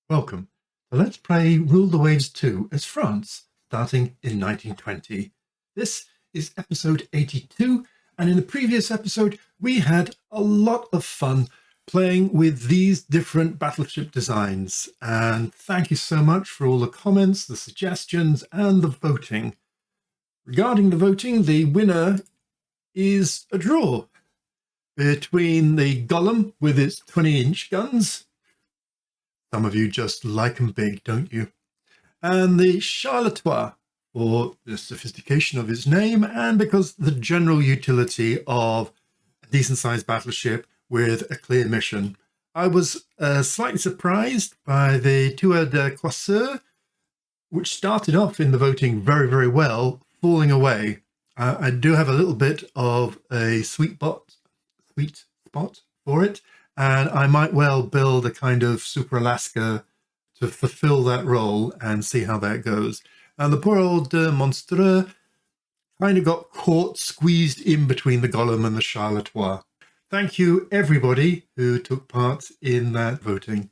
Welcome to Let's Play Rule the Waves 2 as France, starting in 1920. This is episode 82, and in the previous episode we had a lot of fun playing with these different battleship designs, and thank you so much for all the comments, the suggestions, and the voting. Regarding the voting, the winner is a draw between the Golem with its 20-inch guns. Some of you just like them big, don't you? And the Charlatois, for the sophistication of his name and because the general utility of a decent-sized battleship with a clear mission. I was slightly surprised by the Tour de Croisseur, which started off in the voting very, very well, falling away. I do have a little bit of a sweet spot for it. And I might well build a kind of Super Alaska to fulfill that role and see how that goes. And the poor old Monstreux kind of got caught, squeezed in between the Golem and the Charlatois. Thank you, everybody who took part in that voting.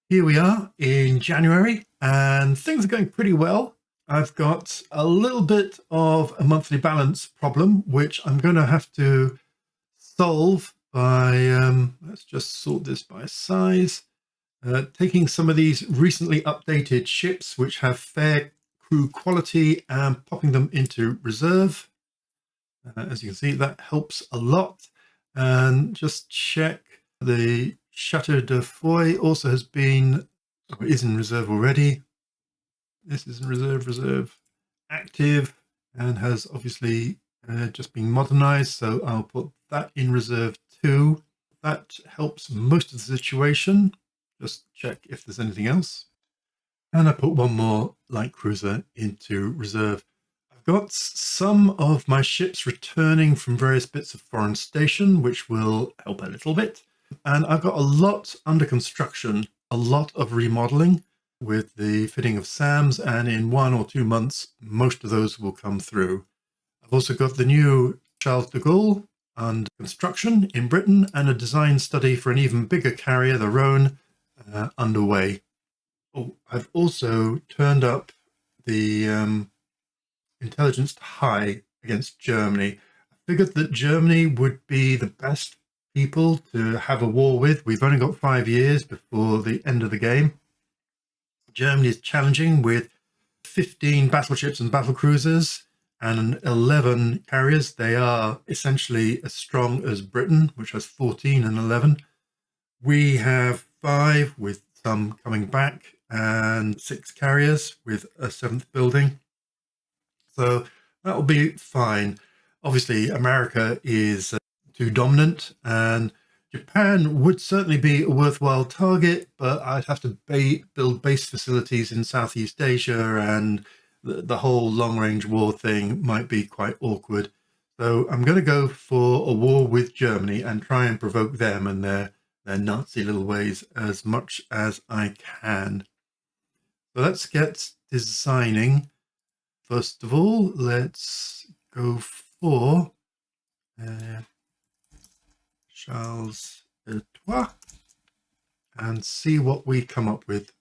Here we are in January, and things are going pretty well. I've got a little bit of a monthly balance problem, which I'm going to have to solve by, let's just sort this by size, taking some of these recently updated ships which have fair crew quality and popping them into reserve. As you can see, that helps a lot. And just check the Chateau de Foy also has been, or is in reserve already. This is in reserve, active, and has obviously just been modernized, so I'll put that in reserve too. That helps most of the situation. Just check if there's anything else. And I put one more light cruiser into reserve. I've got some of my ships returning from various bits of foreign station, which will help a little bit. And I've got a lot under construction, a lot of remodeling with the fitting of SAMs, and in 1 or 2 months, most of those will come through. I've also got the new Charles de Gaulle under construction in Britain and a design study for an even bigger carrier, the Rhone, underway. Oh, I've also turned up the intelligence to high against Germany. I figured that Germany would be the best people to have a war with. We've only got 5 years before the end of the game. Germany is challenging with 15 battleships and battlecruisers and 11 carriers. They are essentially as strong as Britain, which has 14 and 11. We have 5 with some coming back and 6 carriers with a 7th building. So that will be fine. Obviously, America is too dominant, and Japan would certainly be a worthwhile target, but I'd have to build base facilities in Southeast Asia, and the whole long-range war thing might be quite awkward. So I'm going to go for a war with Germany and try and provoke them and their Nazi little ways as much as I can. So let's get designing. First of all, let's go for Charles Etoile and see what we come up with.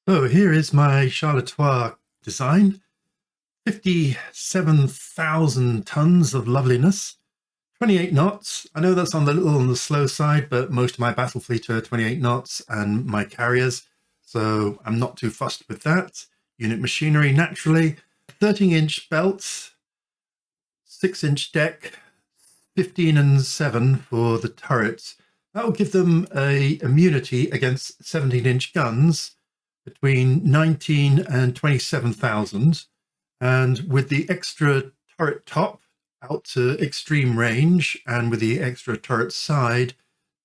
So here is my Charlatois design. 57,000 tons of loveliness, 28 knots. I know that's on the slow side, but most of my battle fleet are 28 knots and my carriers, so I'm not too fussed with that. Unit machinery, naturally. 13-inch belts, 6-inch deck, 15 and 7 for the turrets. That will give them a immunity against 17-inch guns between 19 and 27,000. And with the extra turret top out to extreme range, and with the extra turret side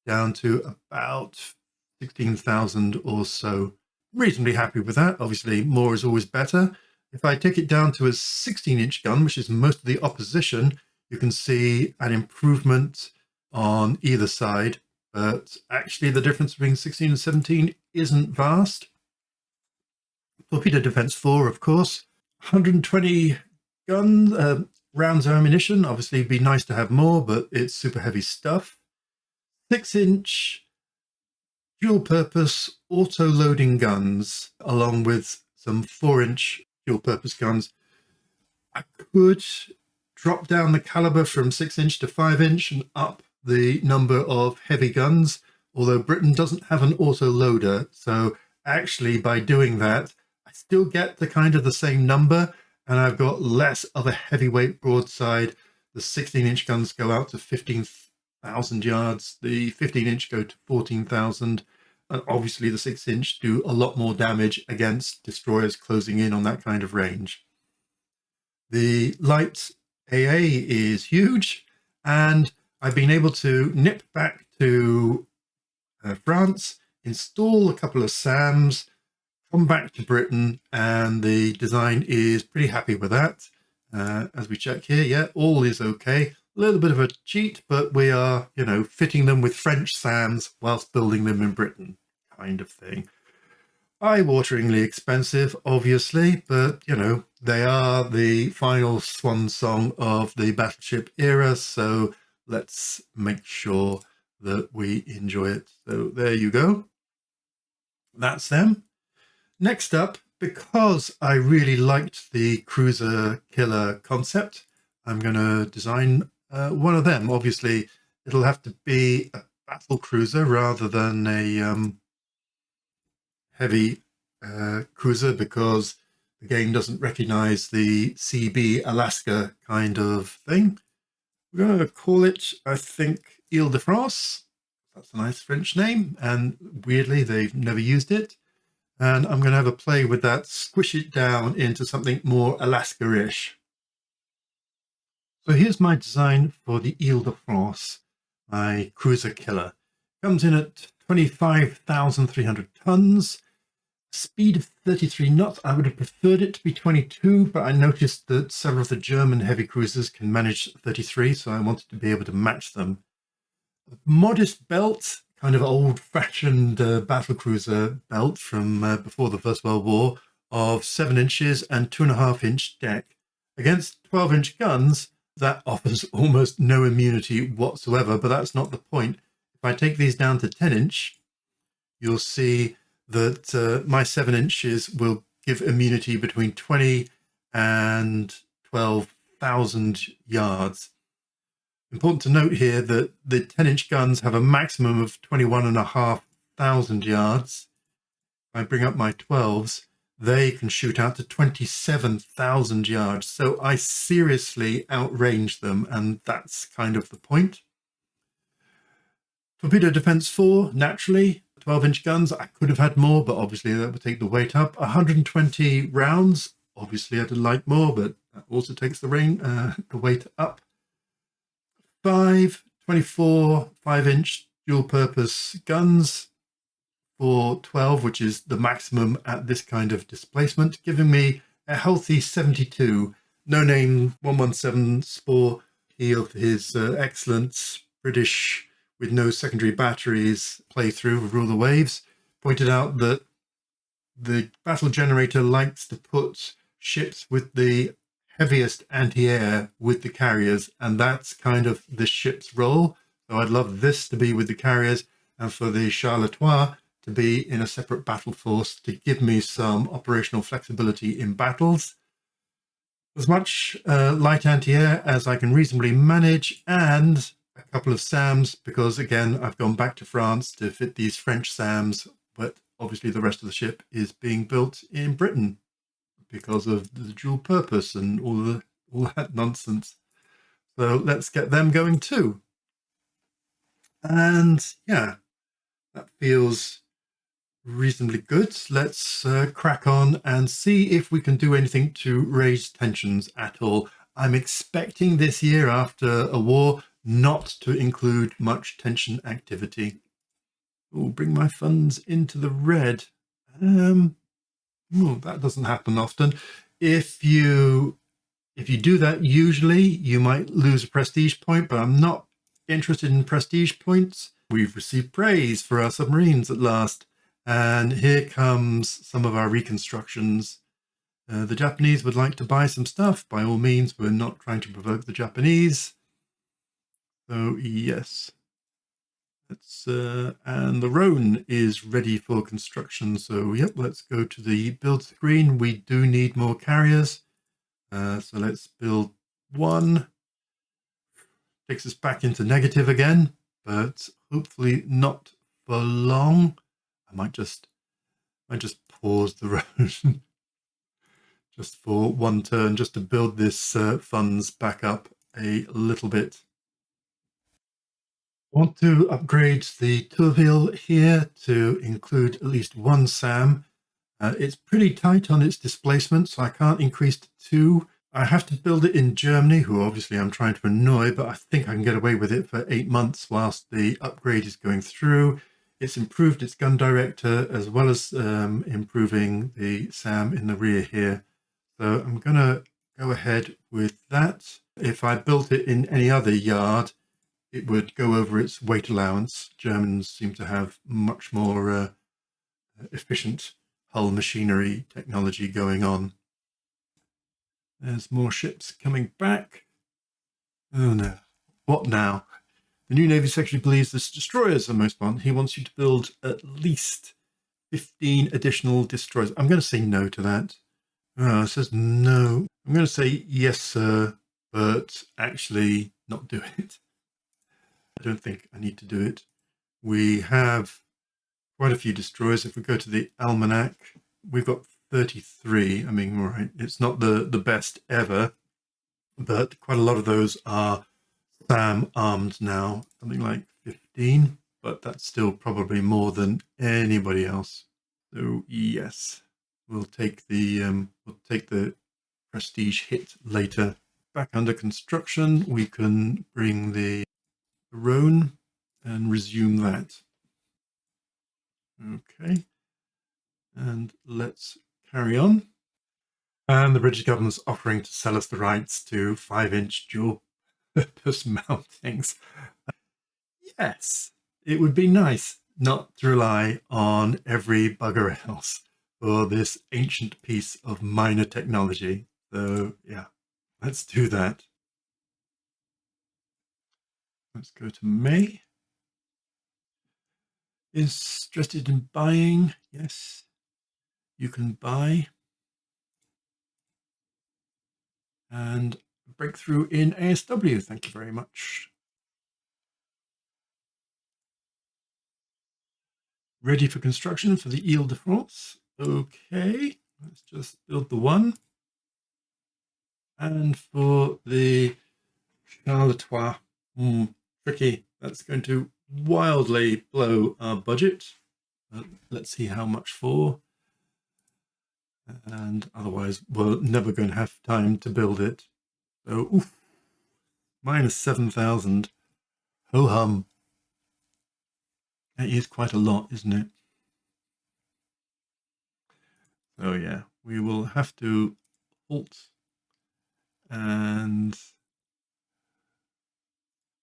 down to about 16,000 or so. Reasonably happy with that. Obviously, more is always better. If I take it down to a 16-inch gun, which is most of the opposition, you can see an improvement on either side. But actually, the difference between 16 and 17 isn't vast. Torpedo defense 4, of course. 120 guns, rounds of ammunition. Obviously, it'd be nice to have more, but it's super heavy stuff. 6-inch dual-purpose auto-loading guns, along with some 4-inch dual-purpose guns. I could drop down the caliber from 6-inch to 5-inch and up the number of heavy guns, although Britain doesn't have an auto-loader, so actually by doing that, I still get the same number, and I've got less of a heavyweight broadside. The 16-inch guns go out to 15,000 yards, the 15-inch go to 14,000, and obviously the 6-inch do a lot more damage against destroyers closing in on that kind of range. The light AA is huge, and I've been able to nip back to France, install a couple of SAMs, come back to Britain, and the design is pretty happy with that. As we check here, yeah, all is okay. A little bit of a cheat, but we are, fitting them with French SAMs whilst building them in Britain, kind of thing. Eye-wateringly expensive, obviously, but, they are the final swan song of the battleship era, so let's make sure that we enjoy it. So there you go. That's them. Next up, because I really liked the cruiser killer concept, I'm going to design one of them. Obviously, it'll have to be a battle cruiser rather than a heavy cruiser, because the game doesn't recognize the CB Alaska kind of thing. We're going to call it, I think, Ile de France. That's a nice French name, and weirdly, they've never used it. And I'm going to have a play with that, squish it down into something more Alaska-ish. So here's my design for the Ile de France, my cruiser killer. Comes in at 25,300 tons, speed of 33 knots. I would have preferred it to be 22, but I noticed that several of the German heavy cruisers can manage 33, so I wanted to be able to match them. A modest belt, kind of old-fashioned battlecruiser belt from before the First World War, of 7 inches and 2.5-inch deck. Against 12-inch guns, that offers almost no immunity whatsoever, but that's not the point. If I take these down to 10-inch, you'll see that my 7 inches will give immunity between 20 and 12,000 yards. Important to note here that the 10-inch guns have a maximum of 21,500 yards. If I bring up my 12s, they can shoot out to 27,000 yards. So I seriously outrange them, and that's kind of the point. Torpedo Defense 4, naturally. 12-inch guns, I could have had more, but obviously that would take the weight up. 120 rounds, obviously I'd like more, but that also takes the weight up. 24 5-inch dual-purpose guns for 12, which is the maximum at this kind of displacement, giving me a healthy 72. No name 117 Spore, he of his excellent British with no secondary batteries playthrough of Rule the Waves, pointed out that the battle generator likes to put ships with the heaviest anti-air with the carriers, and that's kind of the ship's role. So I'd love this to be with the carriers, and for the Charleroi to be in a separate battle force to give me some operational flexibility in battles. As much light anti-air as I can reasonably manage, and a couple of SAMs, because again, I've gone back to France to fit these French SAMs, but obviously the rest of the ship is being built in Britain because of the dual purpose and all that nonsense. So let's get them going too. And yeah, that feels reasonably good. Let's crack on and see if we can do anything to raise tensions at all. I'm expecting this year, after a war, not to include much tension activity. Oh, bring my funds into the red. That doesn't happen often. If you do that, usually you might lose a prestige point, but I'm not interested in prestige points. We've received praise for our submarines at last, and here comes some of our reconstructions. The Japanese would like to buy some stuff. By all means, we're not trying to provoke the Japanese. So yes, And the Rhone is ready for construction. So, yep, let's go to the build screen. We do need more carriers. So let's build one. Takes us back into negative again, but hopefully not for long. I might just pause the road just for one turn, just to build this funds back up a little bit. I want to upgrade the Tourville here to include at least one SAM. It's pretty tight on its displacement, so I can't increase to 2. I have to build it in Germany, who obviously I'm trying to annoy, but I think I can get away with it for 8 months whilst the upgrade is going through. It's improved its gun director as well as improving the SAM in the rear here. So I'm going to go ahead with that. If I built it in any other yard, it would go over its weight allowance. Germans seem to have much more efficient hull machinery technology going on. There's more ships coming back. Oh no. What now? The new Navy Secretary believes the destroyers are most important. He wants you to build at least 15 additional destroyers. I'm going to say no to that. Oh, it says no. I'm going to say yes, sir, but actually not do it. I don't think I need to do it. We have quite a few destroyers. If we go to the almanac, we've got 33. I mean, right, it's not the best ever, but quite a lot of those are SAM armed now, something like 15, but that's still probably more than anybody else. So yes, we'll take the prestige hit later. Back under construction, we can bring the Rhone and resume that. Okay, and let's carry on. And the British government's offering to sell us the rights to 5-inch dual purpose mountings. Yes, it would be nice not to rely on every bugger else for this ancient piece of minor technology. So yeah, let's do that. Let's go to May. Interested in buying? Yes, you can buy. And breakthrough in ASW. Thank you very much. Ready for construction for the Ile de France. Okay, let's just build the one. And for the Charleroi, tricky. That's going to wildly blow our budget. Let's see how much for. And otherwise, we're never going to have time to build it. So, oof, minus 7,000. Ho hum. That is quite a lot, isn't it? So yeah, we will have to halt and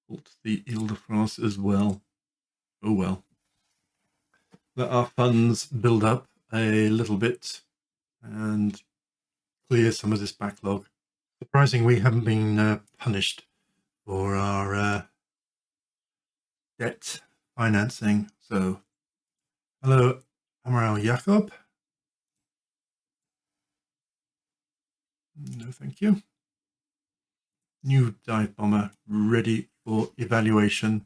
halt the Ile de France as well. Oh well. Let our funds build up a little bit and clear some of this backlog. Surprising we haven't been punished for our debt financing. So, hello, Amiral Jacob. No, thank you. New dive bomber ready for evaluation.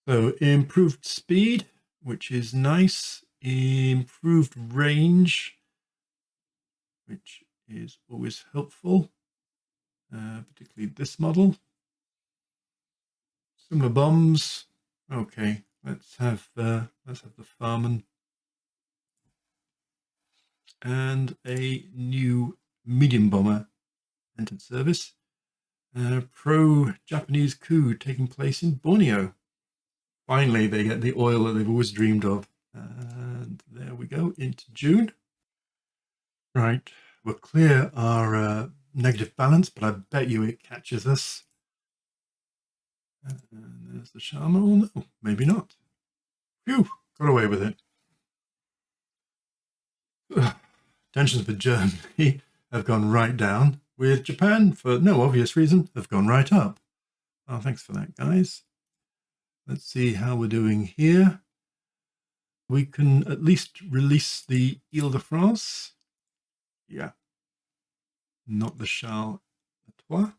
So, improved speed, which is nice. Improved range, which is always helpful, particularly this model. Similar bombs. Okay, let's have the Farman and a new medium bomber entered service. Pro-Japanese coup taking place in Borneo. Finally, they get the oil that they've always dreamed of. And there we go, into June. Right, we'll clear our negative balance, but I bet you it catches us. And there's the Sharma. Oh, no, maybe not. Phew, got away with it. Ugh. Tensions with Germany have gone right down. With Japan, for no obvious reason, have gone right up. Oh, thanks for that, guys. Let's see how we're doing here. We can at least release the Ile de France. Yeah. Not the Charles Trois.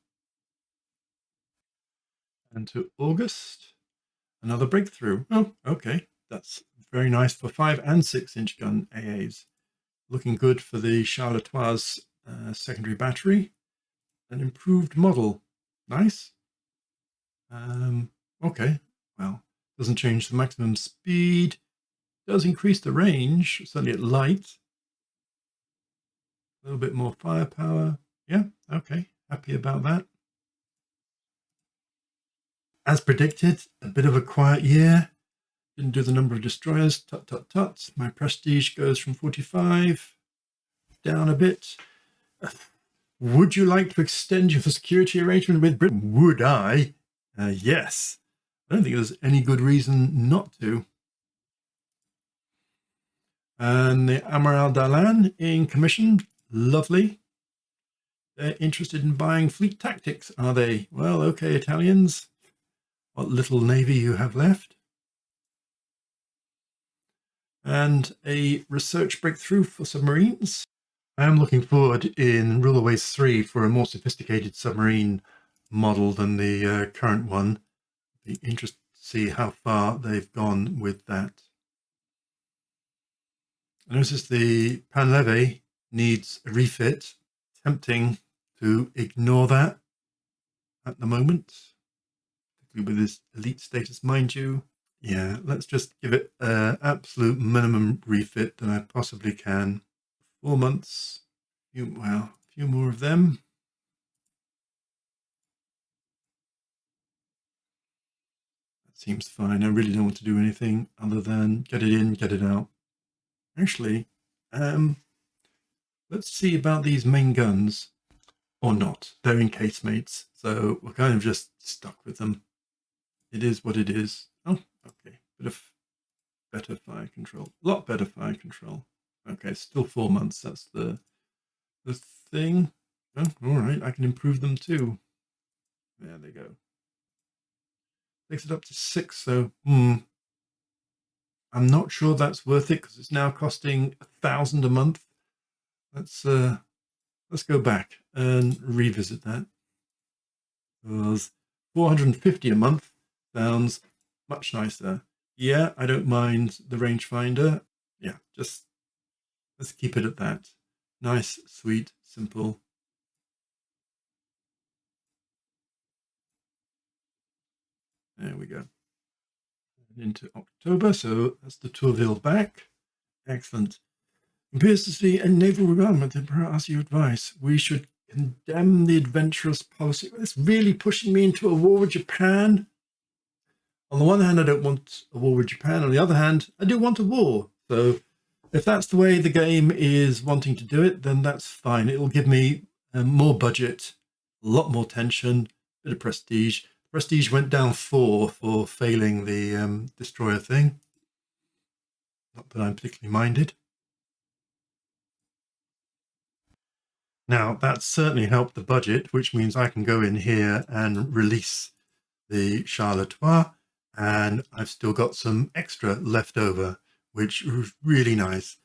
And to August, another breakthrough. Oh, okay. That's very nice for 5 and 6-inch gun AAs. Looking good for the Charles Trois secondary battery. An improved model. Nice. Okay. Well, doesn't change the maximum speed. Does increase the range, certainly at light. A little bit more firepower. Yeah, okay. Happy about that. As predicted, a bit of a quiet year. Didn't do the number of destroyers. Tut, tut, tut. My prestige goes from 45 down a bit. Would you like to extend your security arrangement with Britain? Would I? Yes. I don't think there's any good reason not to. And the Amiral Dalan in commission. Lovely. They're interested in buying fleet tactics, are they? Well, okay, Italians. What little navy you have left. And a research breakthrough for submarines. I am looking forward in Rule of Waves 3 for a more sophisticated submarine model than the current one. Be interested to see how far they've gone with that. I notice the Panleve needs a refit. Tempting to ignore that at the moment, particularly with this elite status, mind you. Yeah, let's just give it an absolute minimum refit that I possibly can. 4 months. Well, a few more of them. That seems fine. I really don't want to do anything other than get it in, get it out. Actually, let's see about these main guns. Or not. They're in casemates, so we're kind of just stuck with them. It is what it is. Oh, okay. Bit of better fire control. A lot better fire control. Okay, still 4 months. That's the thing. Oh, all right. I can improve them too. There they go. Takes it up to 6. So, I'm not sure that's worth it because it's now costing 1,000 a month. Let's go back and revisit that. Because 450 a month sounds much nicer. Yeah, I don't mind the rangefinder. Yeah, just let's keep it at that. Nice, sweet, simple. There we go. And into October, so that's the Tourville back. Excellent. Appears to see a naval rearmament. The Emperor asks your advice. We should condemn the adventurous policy. It's really pushing me into a war with Japan. On the one hand, I don't want a war with Japan. On the other hand, I do want a war. So if that's the way the game is wanting to do it, then that's fine. It will give me more budget, a lot more tension, a bit of prestige. Prestige went down 4 for failing the destroyer thing. Not that I'm particularly minded. Now, that certainly helped the budget, which means I can go in here and release the Charles Trois, and I've still got some extra left over, which was really nice.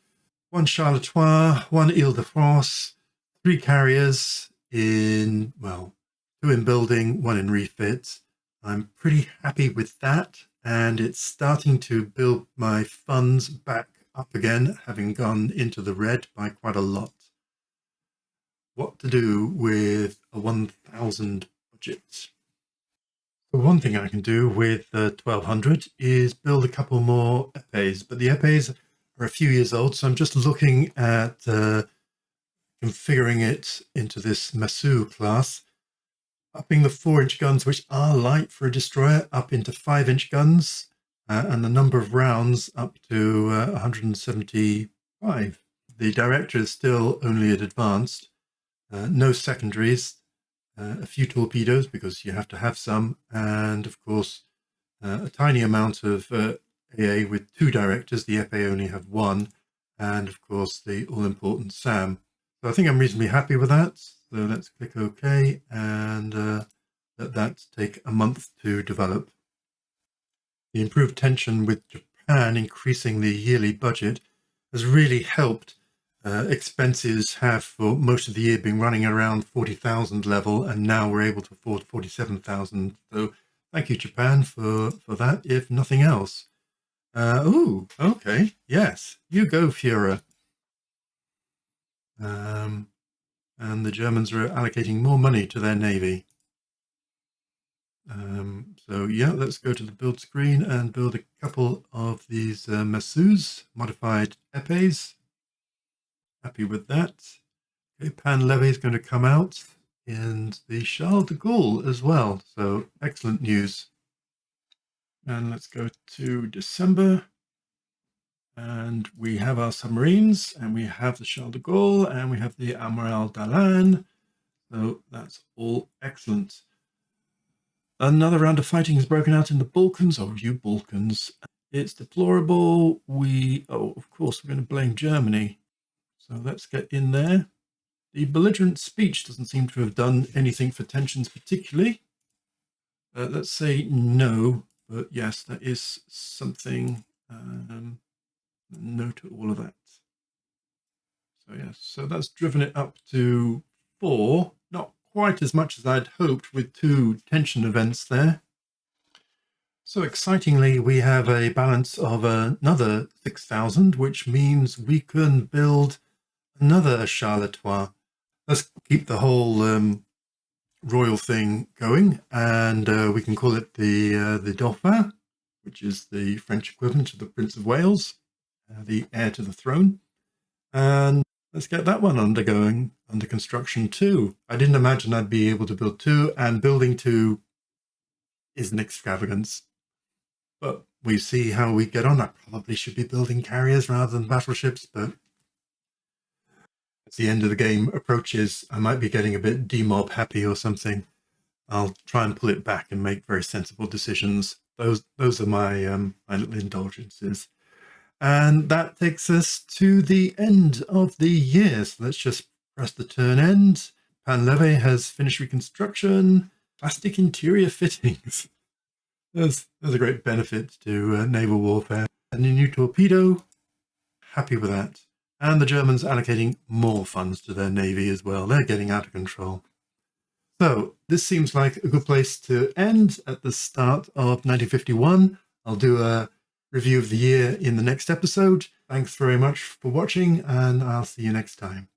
1 Charles Trois, 1 Ile de France, 3 carriers in, well, 2 in building, 1 in refit. I'm pretty happy with that, and it's starting to build my funds back up again, having gone into the red by quite a lot. What to do with a 1,000 budget? The one thing I can do with the 1,200 is build a couple more epées, but the epées are a few years old, so I'm just looking at configuring it into this Massue class, upping the 4-inch guns, which are light for a destroyer, up into 5-inch guns, and the number of rounds up to 175. The director is still only at advanced. No secondaries, a few torpedoes because you have to have some, and of course a tiny amount of AA with 2 directors. The FA only have 1, and of course the all-important SAM. So I think I'm reasonably happy with that. So let's click OK and let that take a month to develop. The improved tension with Japan increasing the yearly budget has really helped. Expenses have for most of the year been running around 40,000 level, and now we're able to afford 47,000. So thank you, Japan, for that, if nothing else. Okay, yes, you go, Führer. And the Germans are allocating more money to their navy. So yeah, let's go to the build screen and build a couple of these Massus, modified epées. Happy with that. Okay, Pan Levy is going to come out, and the Charles de Gaulle as well. So excellent news. And let's go to December. And we have our submarines, and we have the Charles de Gaulle, and we have the Amiral d'Alain. So that's all excellent. Another round of fighting has broken out in the Balkans. Oh, you Balkans. It's deplorable. Of course, we're going to blame Germany. So let's get in there. The belligerent speech doesn't seem to have done anything for tensions particularly. Let's say no, but yes, that is something. No to all of that. So yes, so that's driven it up to 4. Not quite as much as I'd hoped with 2 tension events there. So excitingly, we have a balance of another 6,000, which means we can build another Charleroi. Let's keep the whole royal thing going, and we can call it the Dauphin, which is the French equivalent of the Prince of Wales, the heir to the throne. And let's get that one under construction too. I didn't imagine I'd be able to build 2, and building 2 is an extravagance. But we see how we get on. I probably should be building carriers rather than battleships, but as the end of the game approaches, I might be getting a bit demob happy or something. I'll try and pull it back and make very sensible decisions. Those are my my little indulgences. And that takes us to the end of the year. So let's just press the turn end. Pan Levy has finished reconstruction. Plastic interior fittings. There's a great benefit to naval warfare. And a new torpedo. Happy with that. And the Germans allocating more funds to their navy as well. They're getting out of control. So this seems like a good place to end at the start of 1951. I'll do a review of the year in the next episode. Thanks very much for watching, and I'll see you next time.